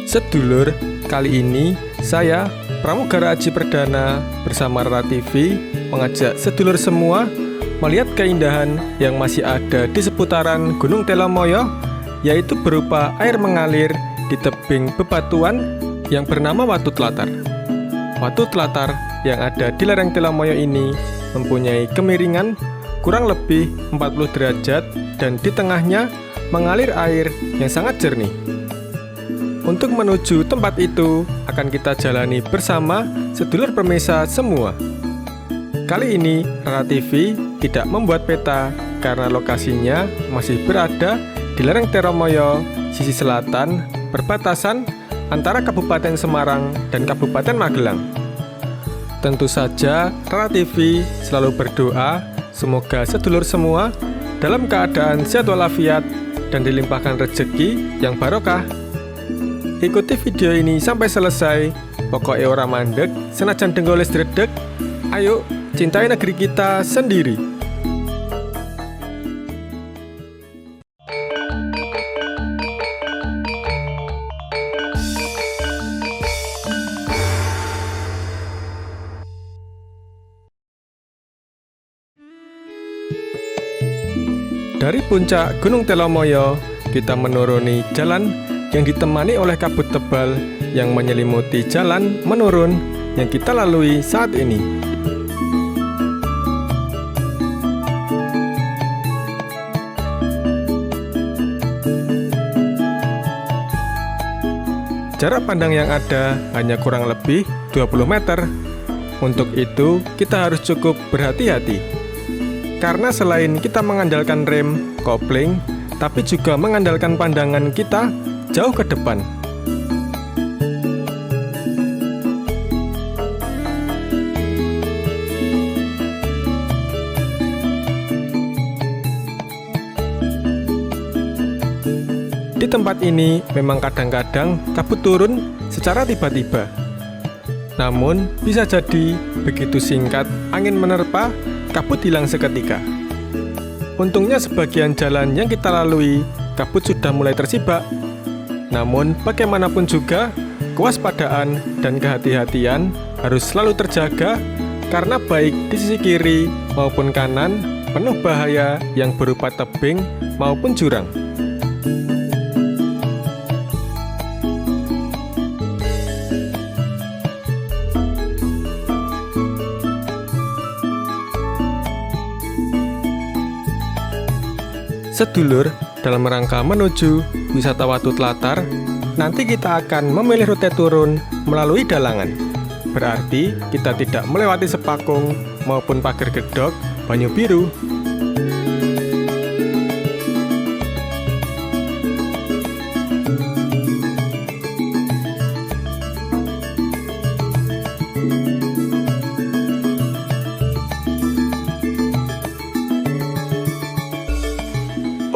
Sedulur, kali ini saya, Pramugara Aji Perdana bersama Rara TV mengajak sedulur semua melihat keindahan yang masih ada di seputaran Gunung Telomoyo, yaitu berupa air mengalir di tebing bebatuan yang bernama Watu Tlatar. Watu Tlatar yang ada di lereng Telomoyo ini mempunyai kemiringan kurang lebih 40 derajat dan di tengahnya mengalir air yang sangat jernih. Untuk menuju tempat itu akan kita jalani bersama sedulur permesa semua. Kali ini Rara TV tidak membuat peta karena lokasinya masih berada di lereng Telomoyo sisi selatan perbatasan antara Kabupaten Semarang dan Kabupaten Magelang. Tentu saja Rara TV selalu berdoa semoga sedulur semua dalam keadaan sehat walafiat dan dilimpahkan rezeki yang barokah. Ikuti video ini sampai selesai. Pokoknya ora mandek, senajan denggoles dredeg. Ayo, cintai negeri kita sendiri. Dari puncak Gunung Telomoyo, kita menuruni jalan yang ditemani oleh kabut tebal yang menyelimuti jalan menurun yang kita lalui saat ini. Jarak pandang yang ada hanya kurang lebih 20 meter. Untuk itu, kita harus cukup berhati-hati. Karena selain kita mengandalkan rem, kopling, tapi juga mengandalkan pandangan kita jauh ke depan. Di tempat ini memang kadang-kadang kabut turun secara tiba-tiba. Namun bisa jadi begitu singkat angin menerpa, kabut hilang seketika. Untungnya sebagian jalan yang kita lalui, kabut sudah mulai tersibak. Namun bagaimanapun juga, kewaspadaan dan kehati-hatian harus selalu terjaga karena baik di sisi kiri maupun kanan penuh bahaya yang berupa tebing maupun jurang. Sedulur, dalam rangka menuju wisata Watu Tlatar, nanti kita akan memilih rute turun melalui Dalangan. Berarti kita tidak melewati Sepakung maupun Pager Gedok, Banyu Biru.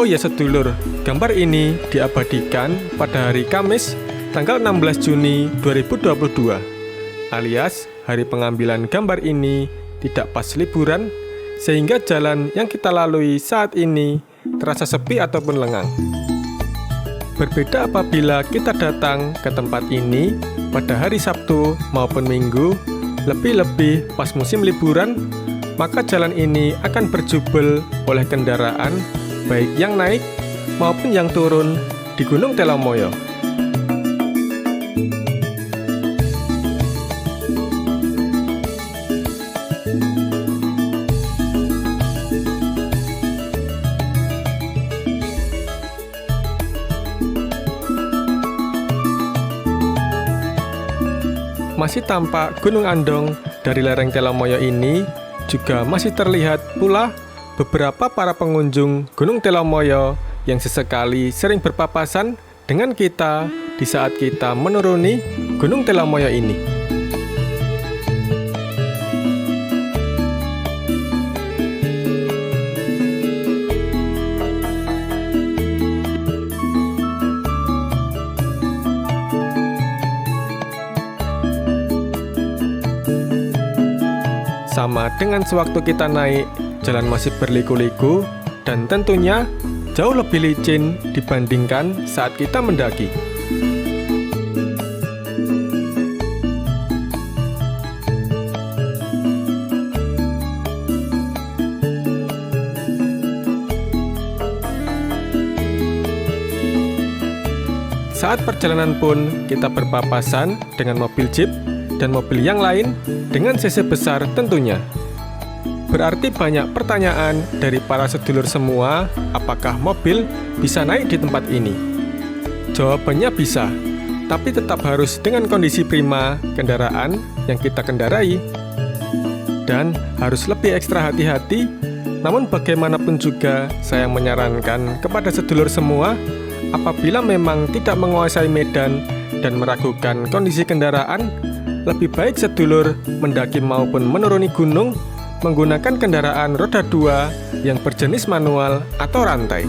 Oh ya sedulur, gambar ini diabadikan pada hari Kamis tanggal 16 Juni 2022, alias hari pengambilan gambar ini tidak pas liburan, sehingga jalan yang kita lalui saat ini terasa sepi ataupun lengang. Berbeda apabila kita datang ke tempat ini pada hari Sabtu maupun Minggu, lebih-lebih pas musim liburan, maka jalan ini akan berjubel oleh kendaraan baik yang naik maupun yang turun di Gunung Telomoyo. Masih tampak Gunung Andong dari lereng Telomoyo ini, juga masih terlihat pula beberapa para pengunjung Gunung Telomoyo yang sesekali sering berpapasan dengan kita di saat kita menuruni Gunung Telomoyo ini. Sama dengan sewaktu kita naik, jalan masih berliku-liku dan tentunya jauh lebih licin dibandingkan saat kita mendaki. Saat perjalanan pun kita berpapasan dengan mobil jeep dan mobil yang lain dengan CC besar tentunya. Berarti banyak pertanyaan dari para sedulur semua, apakah mobil bisa naik di tempat ini? Jawabannya bisa, tapi tetap harus dengan kondisi prima kendaraan yang kita kendarai. Dan harus lebih ekstra hati-hati, namun bagaimanapun juga saya menyarankan kepada sedulur semua, apabila memang tidak menguasai medan dan meragukan kondisi kendaraan, lebih baik sedulur mendaki maupun menuruni gunung menggunakan kendaraan roda 2 yang berjenis manual atau rantai.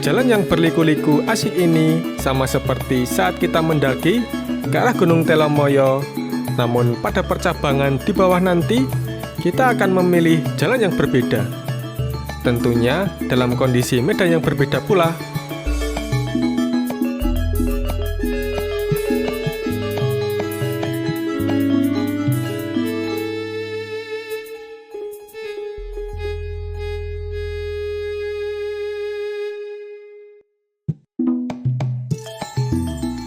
Jalan yang berliku-liku asik ini sama seperti saat kita mendaki ke arah Gunung Telomoyo, namun pada percabangan di bawah nanti kita akan memilih jalan yang berbeda. Tentunya dalam kondisi medan yang berbeda pula.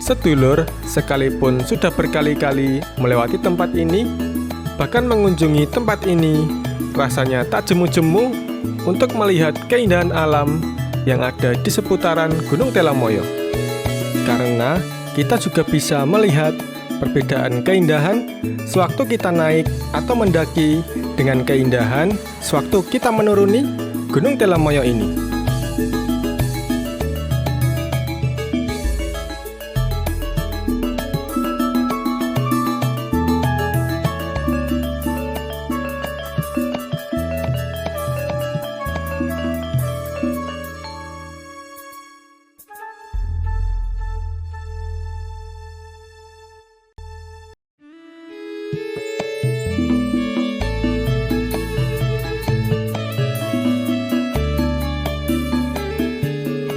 Sedulur, sekalipun sudah berkali-kali melewati tempat ini, bahkan mengunjungi tempat ini, rasanya tak jemu-jemu untuk melihat keindahan alam yang ada di seputaran Gunung Telomoyo. Karena kita juga bisa melihat perbedaan keindahan sewaktu kita naik atau mendaki dengan keindahan sewaktu kita menuruni Gunung Telomoyo ini.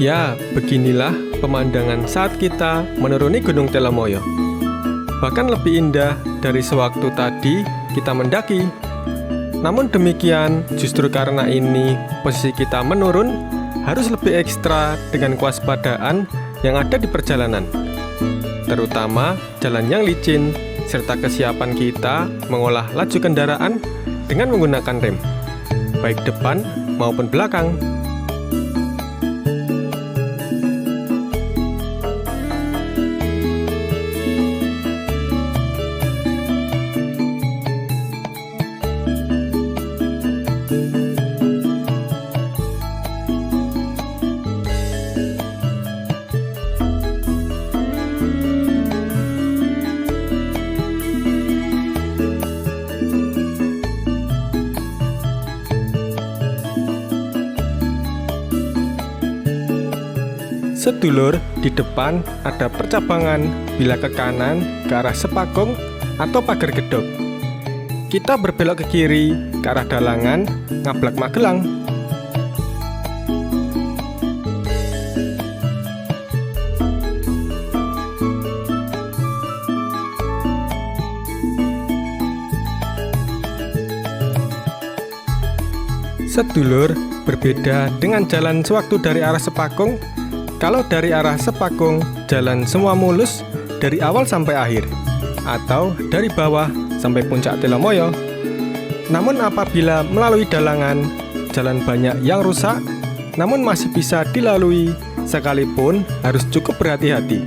Ya, beginilah pemandangan saat kita menuruni Gunung Telomoyo. Bahkan lebih indah dari sewaktu tadi kita mendaki. Namun demikian, justru karena ini posisi kita menurun, harus lebih ekstra dengan kewaspadaan yang ada di perjalanan. Terutama jalan yang licin, serta kesiapan kita mengolah laju kendaraan dengan menggunakan rem, baik depan maupun belakang. Sedulur, di depan ada percabangan bila ke kanan ke arah Sepakung atau Pager Gedok. Kita berbelok ke kiri ke arah Dalangan, Ngablak Magelang. Sedulur, berbeda dengan jalan sewaktu dari arah Sepakung. Kalau dari arah Sepakung, jalan semua mulus dari awal sampai akhir, atau dari bawah sampai puncak Telomoyo. Namun apabila melalui Dalangan, jalan banyak yang rusak, namun masih bisa dilalui, sekalipun harus cukup berhati-hati.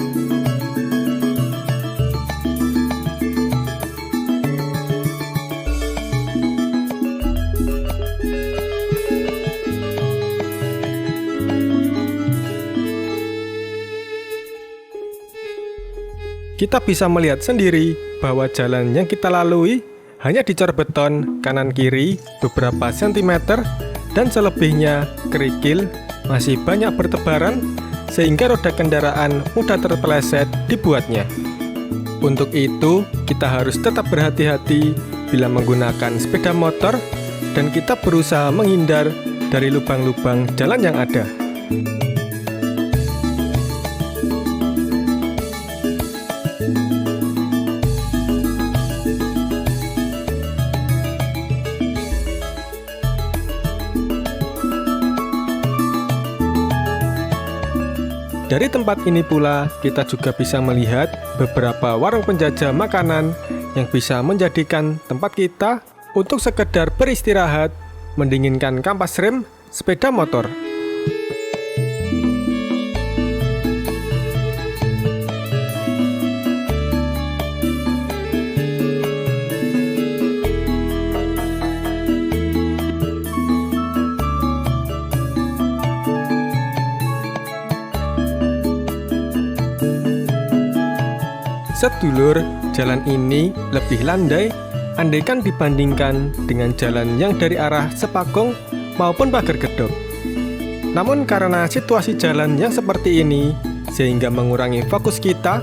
Kita bisa melihat sendiri bahwa jalan yang kita lalui hanya dicor beton kanan kiri beberapa sentimeter dan selebihnya kerikil masih banyak bertebaran sehingga roda kendaraan mudah terpeleset dibuatnya. Untuk itu, kita harus tetap berhati-hati bila menggunakan sepeda motor dan kita berusaha menghindar dari lubang-lubang jalan yang ada. Dari tempat ini pula, kita juga bisa melihat beberapa warung penjajah makanan yang bisa menjadikan tempat kita untuk sekedar beristirahat, mendinginkan kampas rem sepeda motor. Sedulur, jalan ini lebih landai andaikan dibandingkan dengan jalan yang dari arah Sepakung maupun Pager Gedok. Namun karena situasi jalan yang seperti ini, sehingga mengurangi fokus kita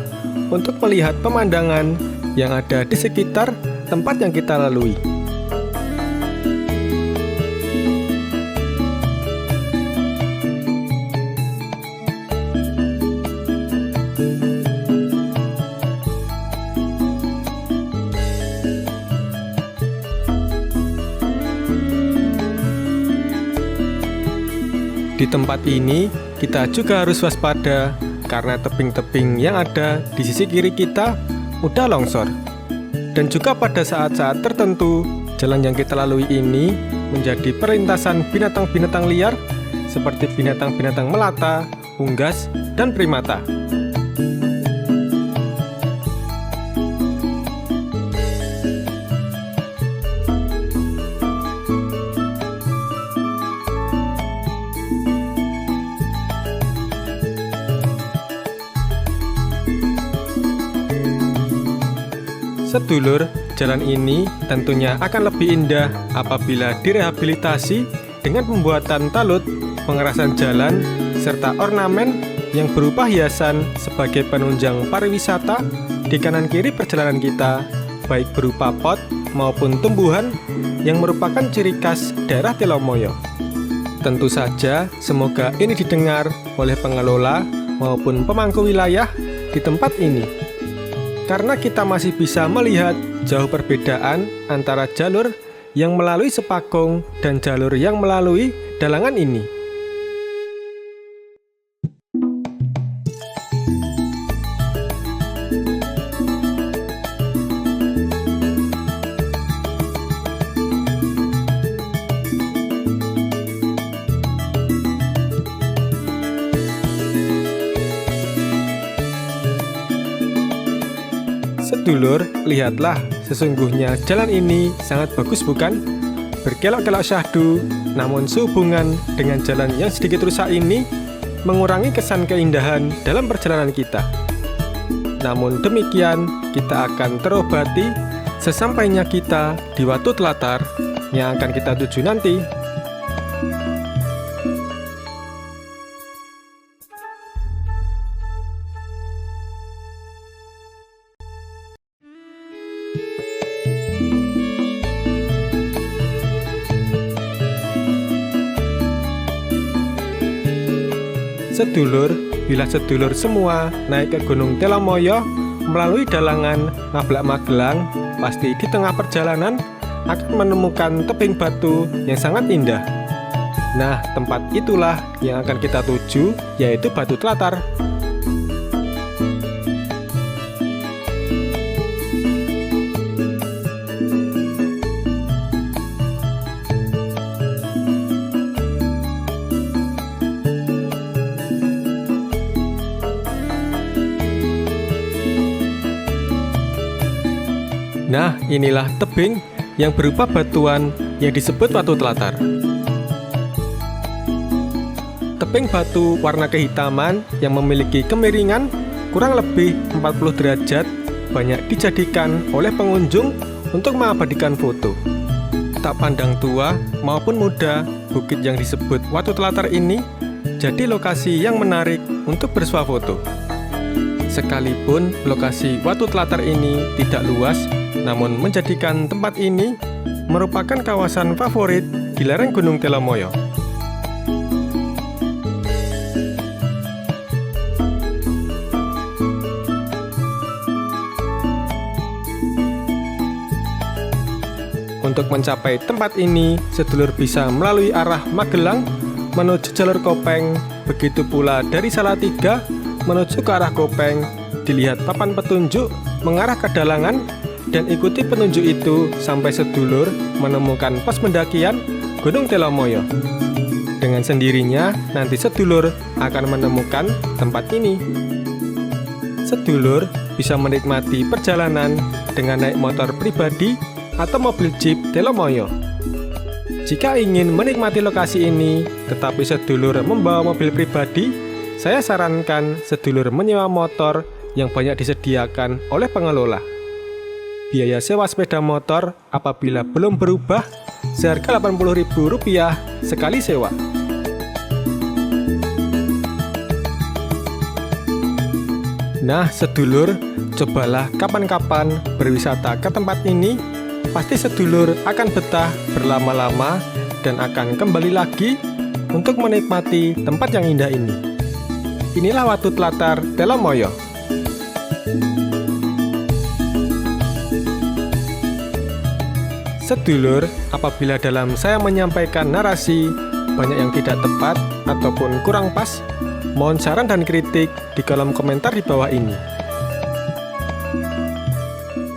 untuk melihat pemandangan yang ada di sekitar tempat yang kita lalui. Di tempat ini, kita juga harus waspada karena tebing-tebing yang ada di sisi kiri kita mudah longsor. Dan juga pada saat-saat tertentu, jalan yang kita lalui ini menjadi perlintasan binatang-binatang liar seperti binatang-binatang melata, unggas, dan primata. Sedulur, jalan ini tentunya akan lebih indah apabila direhabilitasi dengan pembuatan talut, pengerasan jalan, serta ornamen yang berupa hiasan sebagai penunjang pariwisata di kanan kiri perjalanan kita, baik berupa pot maupun tumbuhan yang merupakan ciri khas daerah Telomoyo. Tentu saja, semoga ini didengar oleh pengelola maupun pemangku wilayah di tempat ini. Karena kita masih bisa melihat jauh perbedaan antara jalur yang melalui Sepakung dan jalur yang melalui Dalangan ini. Sedulur, lihatlah, sesungguhnya jalan ini sangat bagus bukan? Berkelok-kelok syahdu, namun sehubungan dengan jalan yang sedikit rusak ini mengurangi kesan keindahan dalam perjalanan kita. Namun demikian, kita akan terobati sesampainya kita di Watu Tlatar yang akan kita tuju nanti. Sedulur, bila sedulur semua naik ke Gunung Telomoyo melalui Dalangan Ngablak Magelang, pasti di tengah perjalanan akan menemukan tebing batu yang sangat indah. Nah, tempat itulah yang akan kita tuju, yaitu Batu Tlatar. Nah, inilah tebing yang berupa batuan yang disebut Watu Tlatar. Tebing batu warna kehitaman yang memiliki kemiringan kurang lebih 40 derajat banyak dijadikan oleh pengunjung untuk mengabadikan foto. Tak pandang tua maupun muda, bukit yang disebut Watu Telatar ini jadi lokasi yang menarik untuk bersuah foto. Sekalipun lokasi Watu Telatar ini tidak luas, namun menjadikan tempat ini merupakan kawasan favorit di lereng Gunung Telomoyo. Untuk mencapai tempat ini, sedulur bisa melalui arah Magelang menuju jalur Kopeng, begitu pula dari Salatiga menuju ke arah Kopeng, dilihat papan petunjuk mengarah ke Dalangan dan ikuti petunjuk itu sampai sedulur menemukan pos pendakian Gunung Telomoyo. Dengan sendirinya nanti sedulur akan menemukan tempat ini. Sedulur bisa menikmati perjalanan dengan naik motor pribadi atau mobil jeep Telomoyo. Jika ingin menikmati lokasi ini, tetapi sedulur membawa mobil pribadi, saya sarankan sedulur menyewa motor yang banyak disediakan oleh pengelola. Biaya sewa sepeda motor apabila belum berubah seharga Rp80.000 sekali sewa. Nah, sedulur, cobalah kapan-kapan berwisata ke tempat ini. Pasti sedulur akan betah berlama-lama dan akan kembali lagi untuk menikmati tempat yang indah ini. Inilah Watu Telatar Telomoyo. Sedulur, apabila dalam saya menyampaikan narasi banyak yang tidak tepat ataupun kurang pas, mohon saran dan kritik di kolom komentar di bawah ini.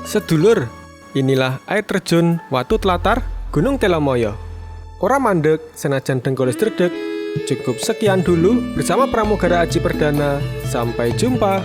Sedulur, inilah air terjun Watu Telatar Gunung Telomoyo. Ora mandek senajan dengkulis dredeg. Cukup sekian dulu bersama Pramugara Aji Perdana. Sampai jumpa.